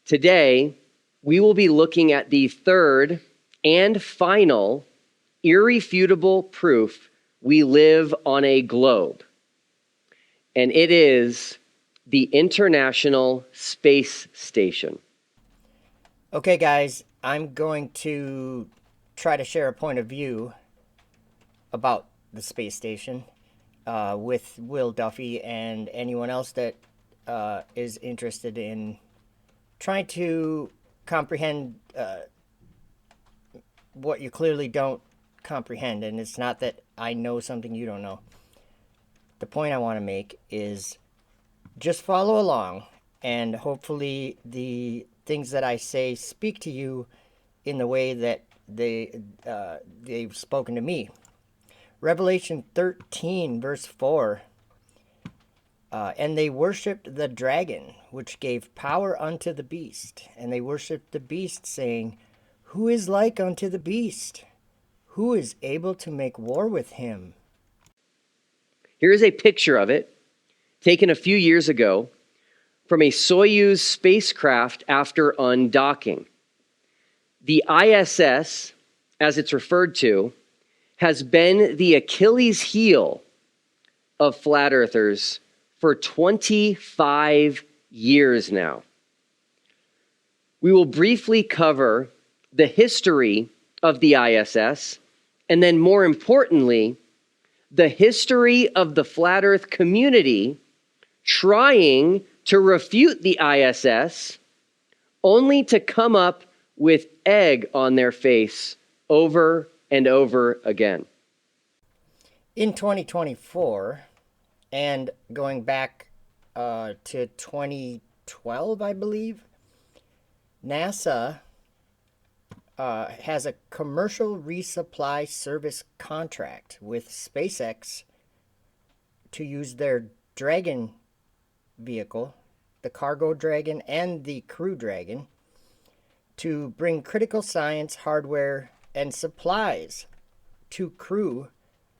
Today, we will be looking at the third and final irrefutable proof we live on a globe, and it is the International Space Station. Okay, guys, I'm going to try to share a point of view about the space station with Will Duffy and anyone else that is interested in trying to comprehend what you clearly don't comprehend. And it's not that I know something you don't know. The point I want to make is just follow along, and hopefully the things that I say speak to you in the way that they've spoken to me. Revelation 13, verse 4. And they worshipped the dragon, which gave power unto the beast. And they worshipped the beast, saying, Who is like unto the beast? Who is able to make war with him? Here is a picture of it, taken a few years ago, from a Soyuz spacecraft after undocking. The ISS, as it's referred to, has been the Achilles heel of flat earthers for 25 years now. We will briefly cover the history of the ISS, and then more importantly, the history of the flat earth community trying to refute the ISS, only to come up with egg on their face over and over again. In 2024, and going back to 2012, I believe, NASA has a commercial resupply service contract with SpaceX to use their Dragon vehicle, the Cargo Dragon and the Crew Dragon, to bring critical science, hardware, and supplies to crew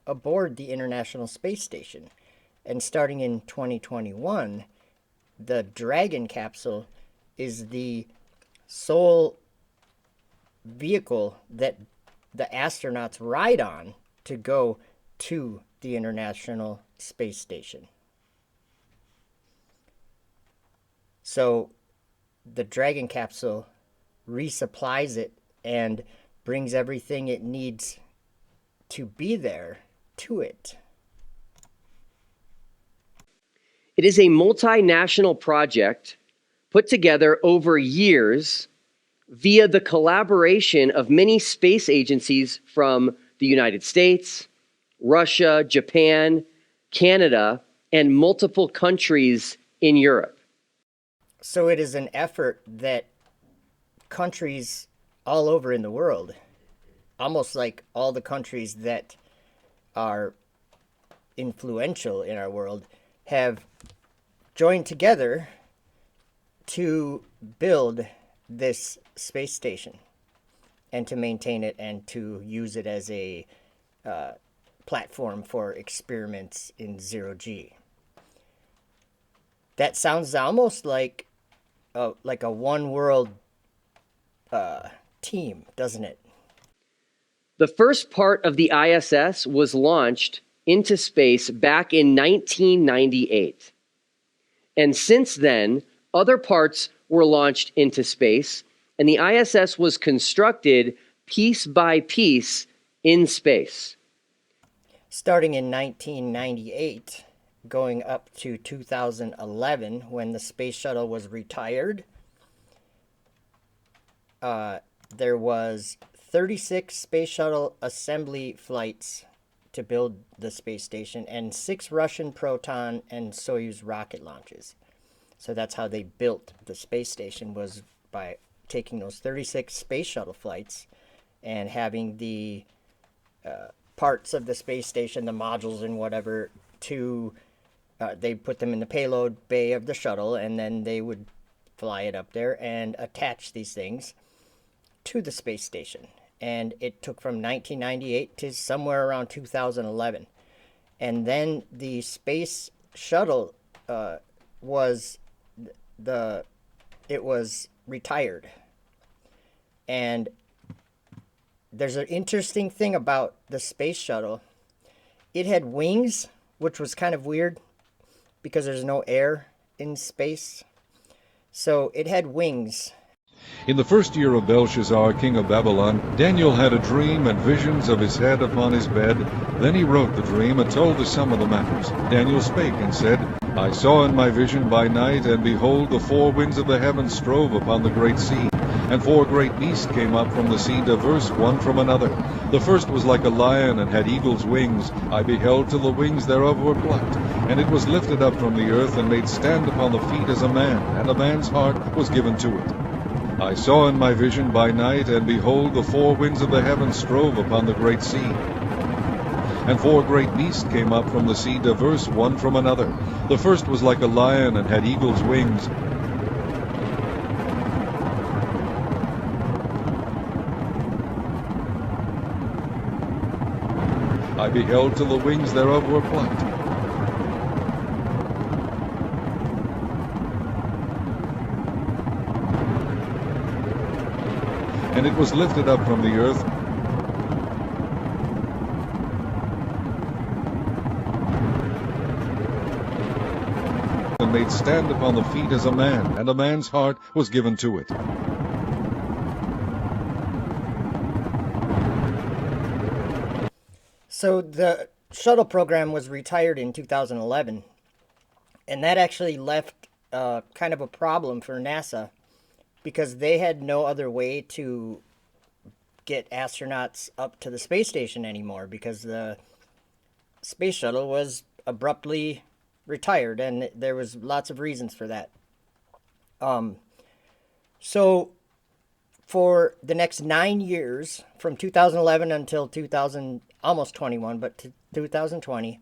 aboard the International Space Station. And starting in 2021, the Dragon capsule is the sole vehicle that the astronauts ride on to go to the International Space Station. So the Dragon capsule resupplies it and brings everything it needs to be there to it. It is a multinational project put together over years via the collaboration of many space agencies from the United States, Russia, Japan, Canada, and multiple countries in Europe. So it is an effort that countries all over in the world, almost like all the countries that are influential in our world, have joined together to build this space station and to maintain it and to use it as a platform for experiments in zero-G. That sounds almost like a one world team, doesn't it? The first part of the ISS was launched into space back in 1998. And since then, other parts were launched into space, and the ISS was constructed piece by piece in space. Starting in 1998, going up to 2011, when the space shuttle was retired, there was 36 space shuttle assembly flights to build the space station and 6 Russian Proton and Soyuz rocket launches. So that's how they built the space station, was by taking those 36 space shuttle flights and having the parts of the space station, the modules and whatever, they put them in the payload bay of the shuttle, and then they would fly it up there and attach these things to the space station. And it took from 1998 to somewhere around 2011. And then the space shuttle was the it was retired. And there's an interesting thing about the space shuttle. It had wings, which was kind of weird because there's no air in space. So it had wings. In the first year of Belshazzar, king of Babylon, Daniel had a dream and visions of his head upon his bed. Then he wrote the dream and told the sum of the matters. Daniel spake and said, I saw in my vision by night, and behold, the four winds of the heavens strove upon the great sea. And four great beasts came up from the sea, diverse one from another. The first was like a lion, and had eagle's wings. I beheld till the wings thereof were plucked. And it was lifted up from the earth, and made stand upon the feet as a man, and a man's heart was given to it. I saw in my vision by night, and behold, the four winds of the heavens strove upon the great sea. And four great beasts came up from the sea, diverse one from another. The first was like a lion, and had eagle's wings. I beheld till the wings thereof were plucked. And it was lifted up from the earth, and made stand upon the feet as a man, and a man's heart was given to it. So the shuttle program was retired in 2011, and that actually left kind of a problem for NASA, because they had no other way to get astronauts up to the space station anymore, because the space shuttle was abruptly retired, and there was lots of reasons for that. So for the next 9 years, from 2011 until 2000, almost 21, but to 2020,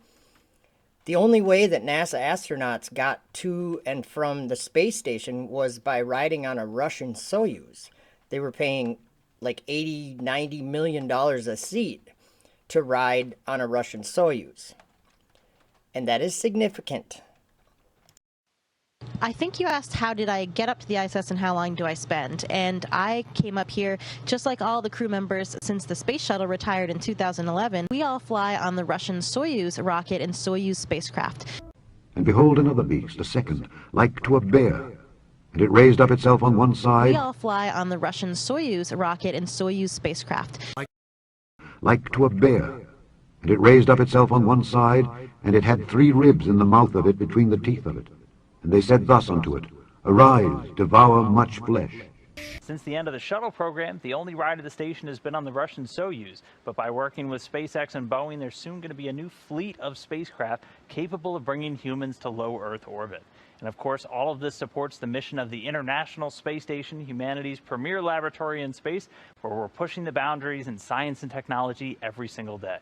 the only way that NASA astronauts got to and from the space station was by riding on a Russian Soyuz. They were paying like $80-90 million a seat to ride on a Russian Soyuz. And that is significant. I think you asked how did I get up to the ISS and how long do I spend, and I came up here just like all the crew members since the space shuttle retired in 2011. We all fly on the Russian Soyuz rocket and Soyuz spacecraft. And behold another beast, a second, like to a bear, and it raised up itself on one side. We all fly on the Russian Soyuz rocket and Soyuz spacecraft. Like to a bear, and it raised up itself on one side, and it had 3 ribs in the mouth of it between the teeth of it. And they said thus unto it, Arise, devour much flesh. Since the end of the shuttle program, the only ride to the station has been on the Russian Soyuz. But by working with SpaceX and Boeing, there's soon going to be a new fleet of spacecraft capable of bringing humans to low Earth orbit. And of course, all of this supports the mission of the International Space Station, humanity's premier laboratory in space, where we're pushing the boundaries in science and technology every single day.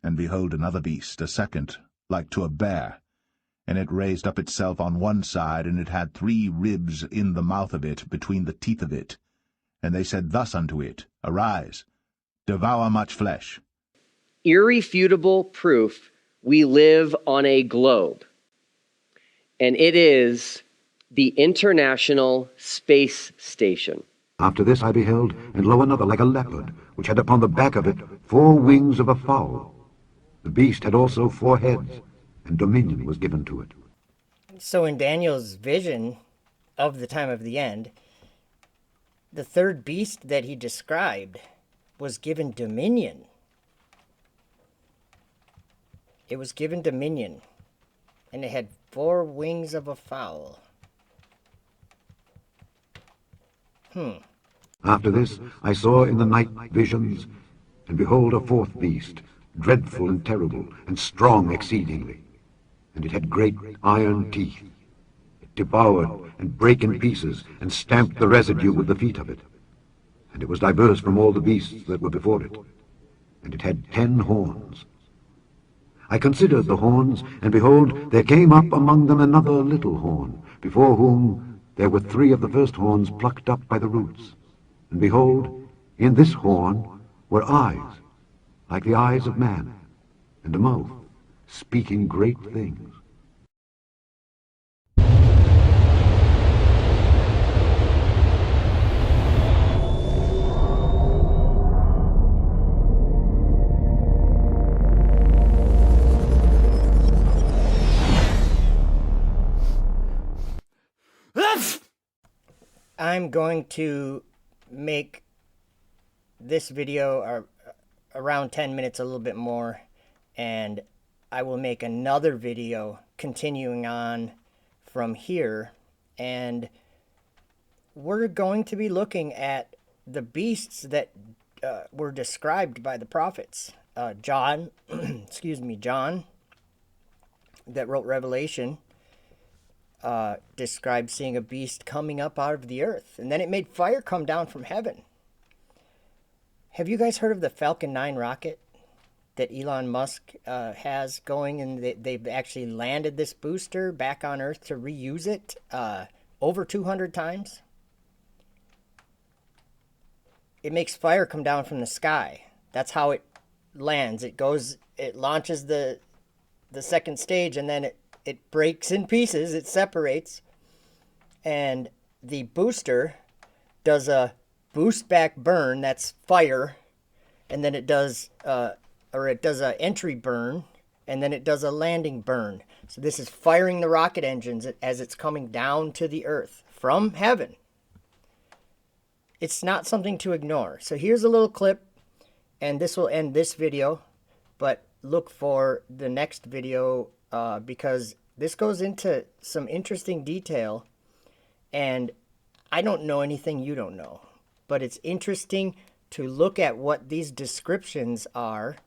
And behold another beast, a second, like to a bear. And it raised up itself on one side, and it had 3 ribs in the mouth of it, between the teeth of it. And they said thus unto it, Arise, devour much flesh. Irrefutable proof we live on a globe. And it is the International Space Station. After this I beheld, and lo, another like a leopard, which had upon the back of it 4 wings of a fowl. The beast had also 4 heads, and dominion was given to it. So in Daniel's vision of the time of the end, the third beast that he described was given dominion. It was given dominion, and it had 4 wings of a fowl. After this I saw in the night visions, and behold a 4th beast, dreadful and terrible, and strong exceedingly. And it had great iron teeth. It devoured and brake in pieces, and stamped the residue with the feet of it. And it was diverse from all the beasts that were before it. And it had 10 horns. I considered the horns, and behold, there came up among them another little horn, before whom there were 3 of the first horns plucked up by the roots. And behold, in this horn were eyes, like the eyes of man, and a mouth, speaking great things. I'm going to make this video around 10 minutes, a little bit more, and I will make another video continuing on from here, and we're going to be looking at the beasts that were described by the prophets. John, John, that wrote Revelation, described seeing a beast coming up out of the earth, and then it made fire come down from heaven. Have you guys heard of the Falcon 9 rocket that Elon Musk has going, and they've actually landed this booster back on Earth to reuse it over 200 times? It makes fire come down from the sky. That's how it lands. It launches the second stage, and then it breaks in pieces. It separates, and the booster does a boost back burn. That's fire, and then it does an entry burn, and then it does a landing burn. So this is firing the rocket engines as it's coming down to the earth from heaven. It's not something to ignore. So here's a little clip, and this will end this video, but look for the next video because this goes into some interesting detail, and I don't know anything you don't know, but it's interesting to look at what these descriptions are.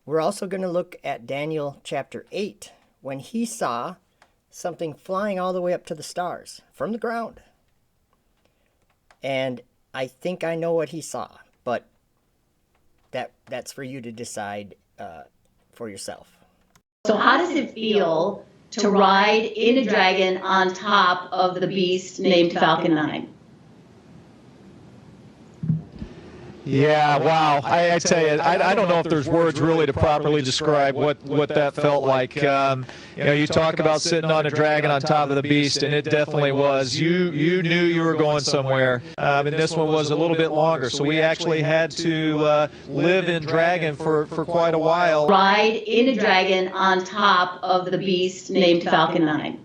We're also going to look at Daniel chapter 8, when he saw something flying all the way up to the stars from the ground. And I think I know what he saw, but that's for you to decide for yourself. So how does it feel to ride in a dragon on top of the beast named Falcon 9? Yeah, wow. I tell you, I don't know if there's words really to properly describe what that felt like. You talk about sitting on a dragon on top of the beast, and it definitely was. You knew you were going somewhere. And this one was a little bit longer, so we actually had to live in dragon for quite a while. Ride in a dragon on top of the beast named Falcon 9.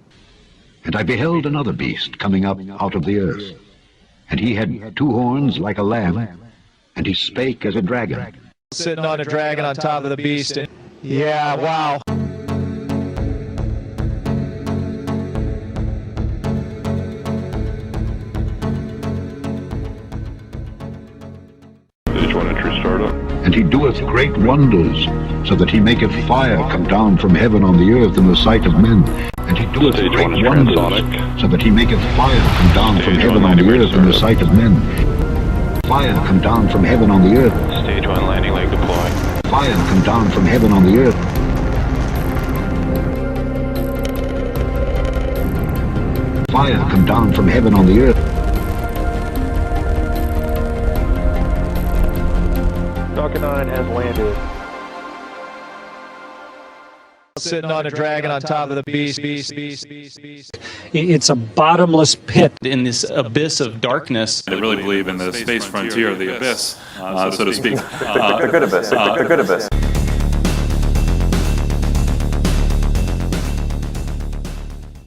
And I beheld another beast coming up out of the earth. And he had 2 horns like a lamb, and he spake as a dragon. Sitting on a dragon on top of the beast. Yeah, wow. Stage 1 entry startup. And he doeth great wonders, so that he maketh fire come down from heaven on the earth in the sight of men. And he doeth Stage great 1 is wonders, transonic. so that he maketh fire come down from Stage heaven 1 on the landing earth in the startup. sight of men. Fire come down from heaven on the earth. Stage 1 landing leg deploy. Fire come down from heaven on the earth. Fire come down from heaven on the earth. Falcon 9 has landed. Sitting on a dragon on top of the beast. It's a bottomless pit. In this abyss of darkness. They really believe in the space frontier of the abyss, so to speak. The good abyss. The good abyss.